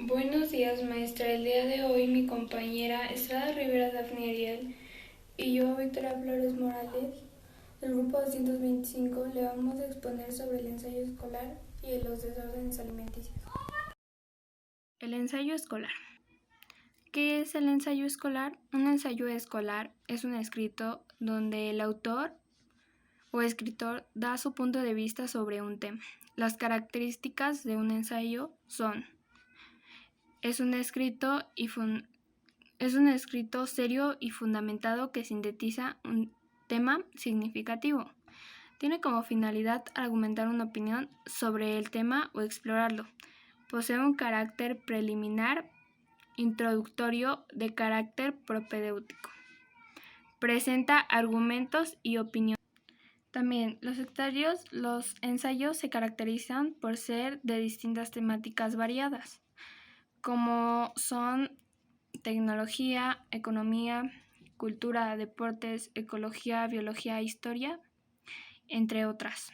Buenos días, maestra. El día de hoy mi compañera Estrada Rivera Dafne Ariel y yo, Victoria Flores Morales, del grupo 225, le vamos a exponer sobre el ensayo escolar y los desórdenes alimenticios. El ensayo escolar. ¿Qué es el ensayo escolar? Un ensayo escolar es un escrito donde el autor o escritor da su punto de vista sobre un tema. Las características de un ensayo son: es un escrito serio y fundamentado que sintetiza un tema significativo. Tiene como finalidad argumentar una opinión sobre el tema o explorarlo. Posee un carácter preliminar, introductorio, de carácter propedéutico. Presenta argumentos y opiniones. También los ensayos se caracterizan por ser de distintas temáticas variadas, como son tecnología, economía, cultura, deportes, ecología, biología, historia, entre otras.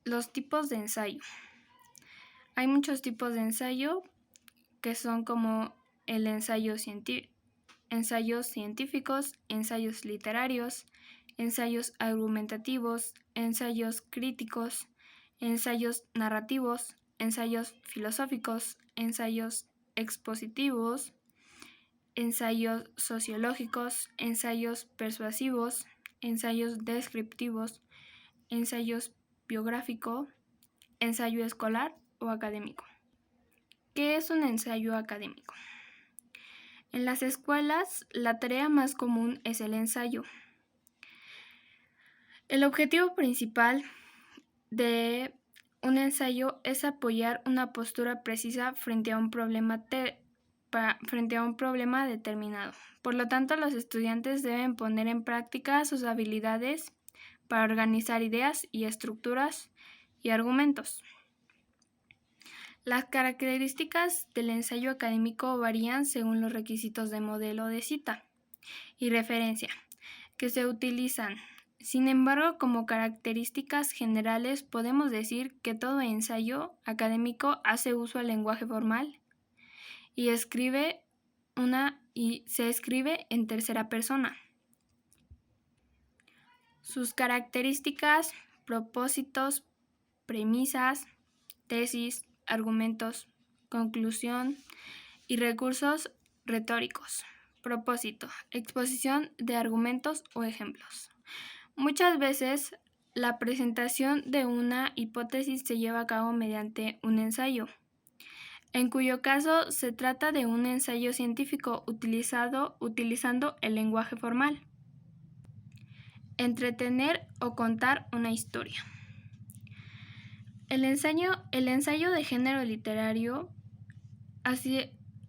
Los tipos de ensayo. Hay muchos tipos de ensayo que son como el ensayos científicos, ensayos literarios, ensayos argumentativos, ensayos críticos, ensayos narrativos, ensayos filosóficos, ensayos expositivos, ensayos sociológicos, ensayos persuasivos, ensayos descriptivos, ensayos biográfico, ensayo escolar o académico. ¿Qué es un ensayo académico? En las escuelas, la tarea más común es el ensayo. El objetivo principal de un ensayo es apoyar una postura precisa frente a un problema determinado. Por lo tanto, los estudiantes deben poner en práctica sus habilidades para organizar ideas y estructuras y argumentos. Las características del ensayo académico varían según los requisitos de modelo de cita y referencia que se utilizan. Sin embargo, como características generales podemos decir que todo ensayo académico hace uso al lenguaje formal y se escribe en tercera persona. Sus características, propósitos, premisas, tesis, argumentos, conclusión y recursos retóricos. Propósito: exposición de argumentos o ejemplos. Muchas veces la presentación de una hipótesis se lleva a cabo mediante un ensayo, en cuyo caso se trata de un ensayo científico utilizando el lenguaje formal. Entretener o contar una historia. El ensayo de género literario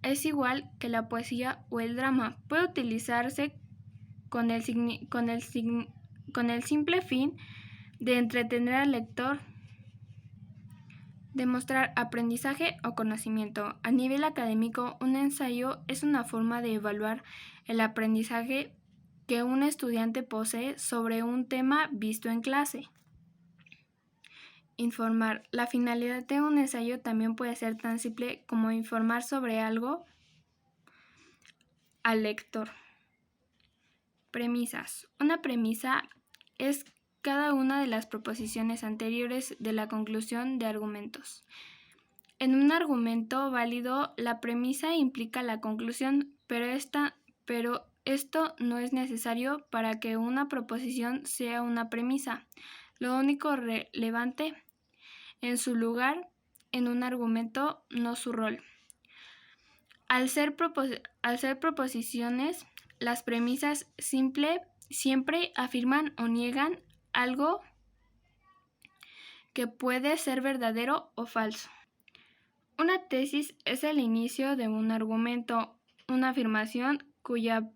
es igual que la poesía o el drama. Puede utilizarse con el simple fin de entretener al lector, demostrar aprendizaje o conocimiento. A nivel académico, un ensayo es una forma de evaluar el aprendizaje que un estudiante posee sobre un tema visto en clase. Informar. La finalidad de un ensayo también puede ser tan simple como informar sobre algo al lector. Premisas. Una premisa es cada una de las proposiciones anteriores de la conclusión de argumentos. En un argumento válido, la premisa implica la conclusión, pero esto no es necesario para que una proposición sea una premisa. Lo único relevante en su lugar en un argumento, no su rol. Al ser proposiciones, las premisas siempre afirman o niegan algo que puede ser verdadero o falso. Una tesis es el inicio de un argumento, una afirmación cuya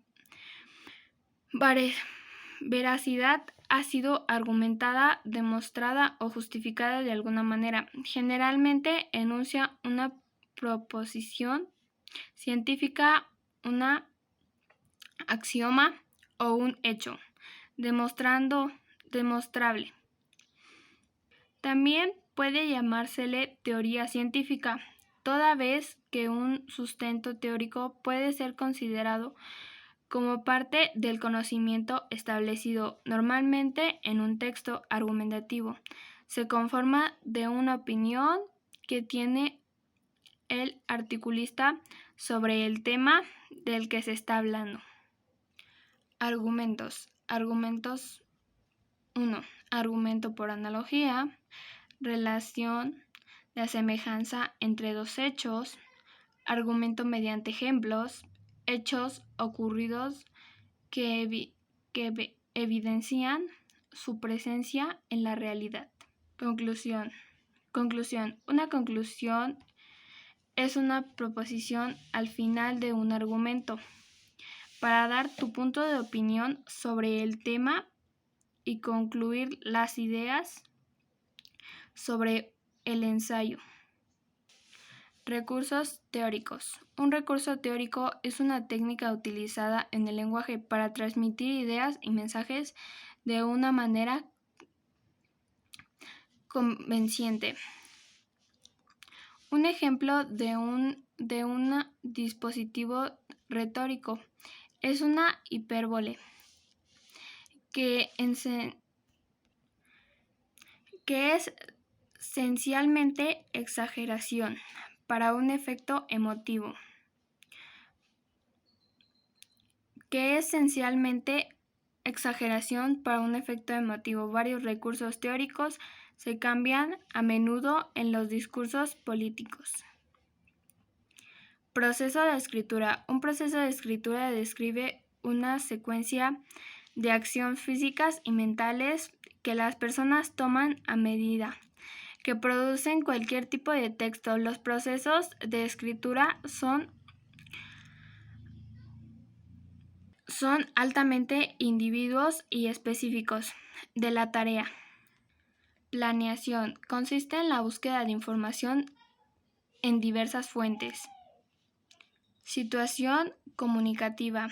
veracidad ha sido argumentada, demostrada o justificada de alguna manera. Generalmente enuncia una proposición científica, una axioma o un hecho demostrable. También puede llamársele teoría científica. toda vez que un sustento teórico puede ser considerado como parte del conocimiento establecido normalmente en un texto argumentativo. Se conforma de una opinión que tiene el articulista sobre el tema del que se está hablando. Argumentos. Argumentos 1. Argumento por analogía, relación de semejanza entre dos hechos, argumento mediante ejemplos, hechos ocurridos que evidencian su presencia en la realidad. Conclusión. Una conclusión es una proposición al final de un argumento para dar tu punto de opinión sobre el tema y concluir las ideas sobre el ensayo. Recursos teóricos. Un recurso teórico es una técnica utilizada en el lenguaje para transmitir ideas y mensajes de una manera convincente. Un ejemplo de un dispositivo retórico es una hipérbole, que es esencialmente exageración para un efecto emotivo. Varios recursos teóricos se cambian a menudo en los discursos políticos. Proceso de escritura. Un proceso de escritura describe una secuencia de acciones físicas y mentales que las personas toman a medida que producen cualquier tipo de texto. Los procesos de escritura son altamente individuos y específicos de la tarea. Planeación. Consiste en la búsqueda de información en diversas fuentes. Situación comunicativa.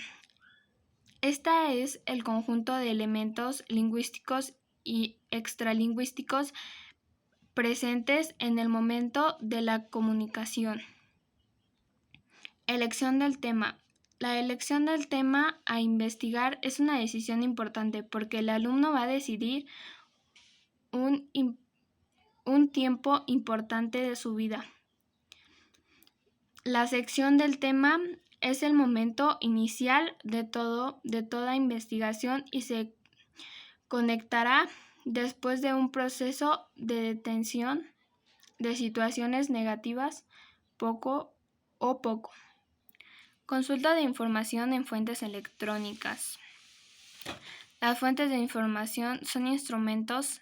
Esta es el conjunto de elementos lingüísticos y extralingüísticos presentes en el momento de la comunicación. Elección del tema. La elección del tema a investigar es una decisión importante porque el alumno va a decidir un tiempo importante de su vida. La sección del tema es el momento inicial de toda investigación y se conectará después de un proceso de detención de situaciones negativas poco. Consulta de información en fuentes electrónicas. Las fuentes de información son instrumentos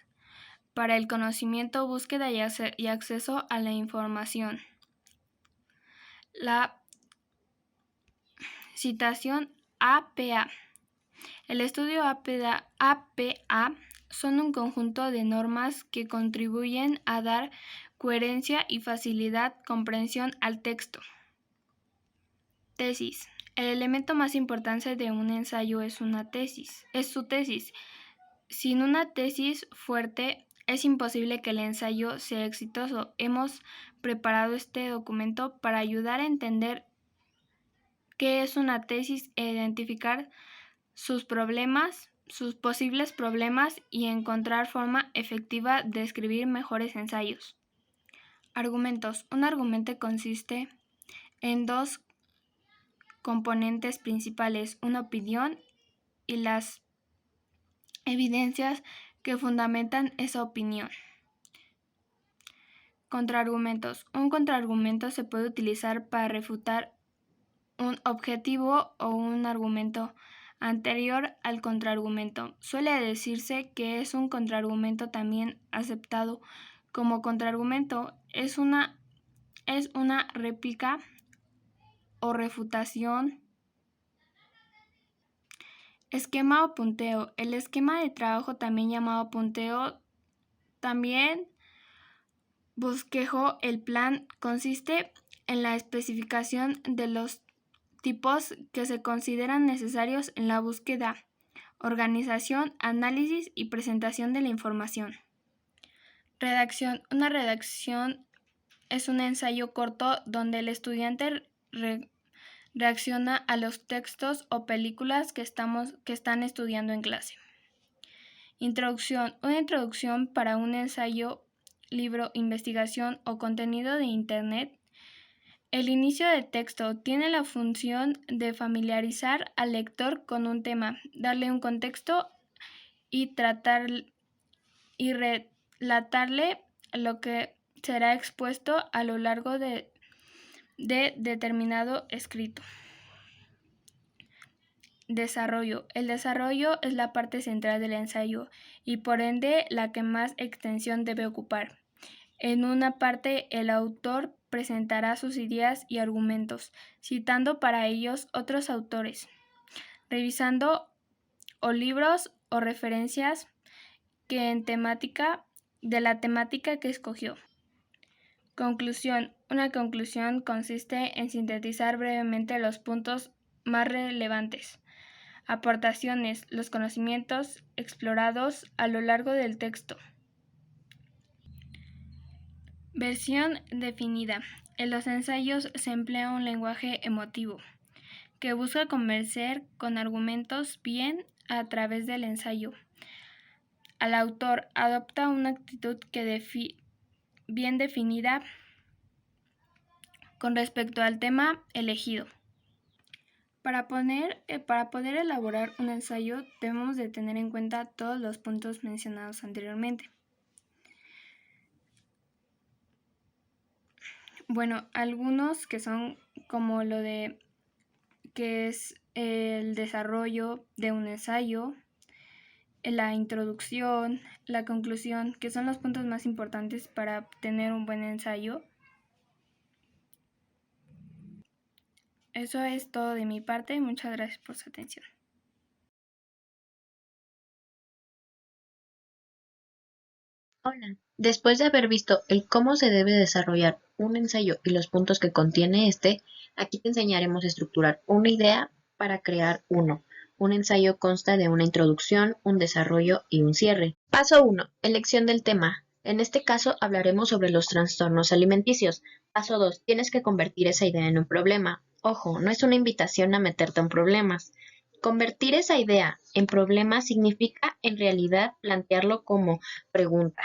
para el conocimiento, búsqueda y acceso a la información. La citación APA. El estudio APA son un conjunto de normas que contribuyen a dar coherencia y facilidad comprensión al texto. Tesis. El elemento más importante de un ensayo es su tesis. Sin una tesis fuerte, es imposible que el ensayo sea exitoso. Hemos preparado este documento para ayudar a entender qué es una tesis e identificar sus posibles problemas y encontrar forma efectiva de escribir mejores ensayos. Argumentos. Un argumento consiste en dos componentes principales, una opinión y las evidencias que fundamentan esa opinión. Contraargumentos. Un contraargumento se puede utilizar para refutar un objetivo o un argumento anterior al contraargumento. Suele decirse que es un contraargumento también aceptado como contraargumento. Es una réplica o refutación. Esquema o punteo. El esquema de trabajo, también llamado punteo, también bosquejo. El plan consiste en la especificación de los tipos que se consideran necesarios en la búsqueda, organización, análisis y presentación de la información. Redacción. Una redacción es un ensayo corto donde el estudiante reacciona a los textos o películas que están estudiando en clase. Introducción. Una introducción para un ensayo, libro, investigación o contenido de Internet. El inicio del texto tiene la función de familiarizar al lector con un tema, darle un contexto y relatarle lo que será expuesto a lo largo de determinado escrito. Desarrollo. El desarrollo es la parte central del ensayo y por ende la que más extensión debe ocupar. En una parte el autor presentará sus ideas y argumentos, citando para ellos otros autores, revisando o libros o referencias de la temática que escogió. Conclusión. Una conclusión consiste en sintetizar brevemente los puntos más relevantes. Aportaciones. Los conocimientos explorados a lo largo del texto. Versión definida. En los ensayos se emplea un lenguaje emotivo que busca convencer con argumentos bien a través del ensayo. Al autor adopta una actitud bien definida con respecto al tema elegido. Para poder elaborar un ensayo debemos de tener en cuenta todos los puntos mencionados anteriormente. Bueno, algunos que son como lo de que es el desarrollo de un ensayo, la introducción, la conclusión, que son los puntos más importantes para tener un buen ensayo. Eso es todo de mi parte. Muchas gracias por su atención. Hola, después de haber visto el cómo se debe desarrollar un ensayo y los puntos que contiene este, aquí te enseñaremos a estructurar una idea para crear uno. Un ensayo consta de una introducción, un desarrollo y un cierre. Paso 1. Elección del tema. En este caso hablaremos sobre los trastornos alimenticios. Paso 2. Tienes que convertir esa idea en un problema. Ojo, no es una invitación a meterte en problemas. Convertir esa idea en problema significa en realidad plantearlo como pregunta.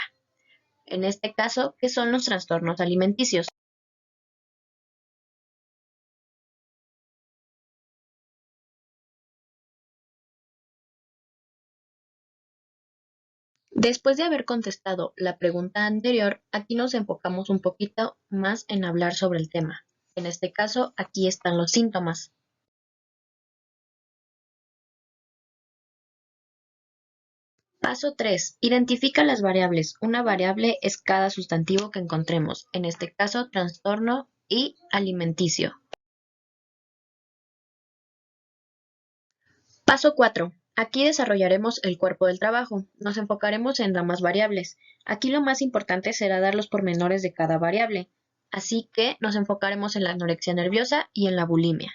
En este caso, ¿qué son los trastornos alimenticios? Después de haber contestado la pregunta anterior, aquí nos enfocamos un poquito más en hablar sobre el tema. En este caso, aquí están los síntomas. Paso 3. Identifica las variables. Una variable es cada sustantivo que encontremos, en este caso, trastorno y alimenticio. Paso 4. Aquí desarrollaremos el cuerpo del trabajo. Nos enfocaremos en ambas variables. Aquí lo más importante será dar los pormenores de cada variable. Así que nos enfocaremos en la anorexia nerviosa y en la bulimia.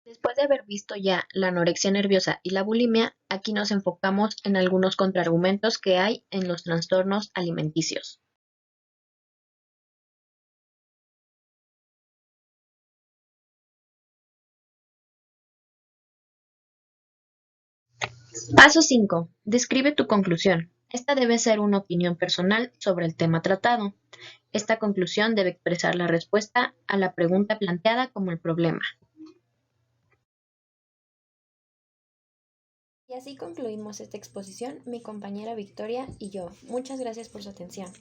Después de haber visto ya la anorexia nerviosa y la bulimia, aquí nos enfocamos en algunos contraargumentos que hay en los trastornos alimenticios. Paso 5. Describe tu conclusión. Esta debe ser una opinión personal sobre el tema tratado. Esta conclusión debe expresar la respuesta a la pregunta planteada como el problema. Y así concluimos esta exposición, mi compañera Victoria y yo. Muchas gracias por su atención.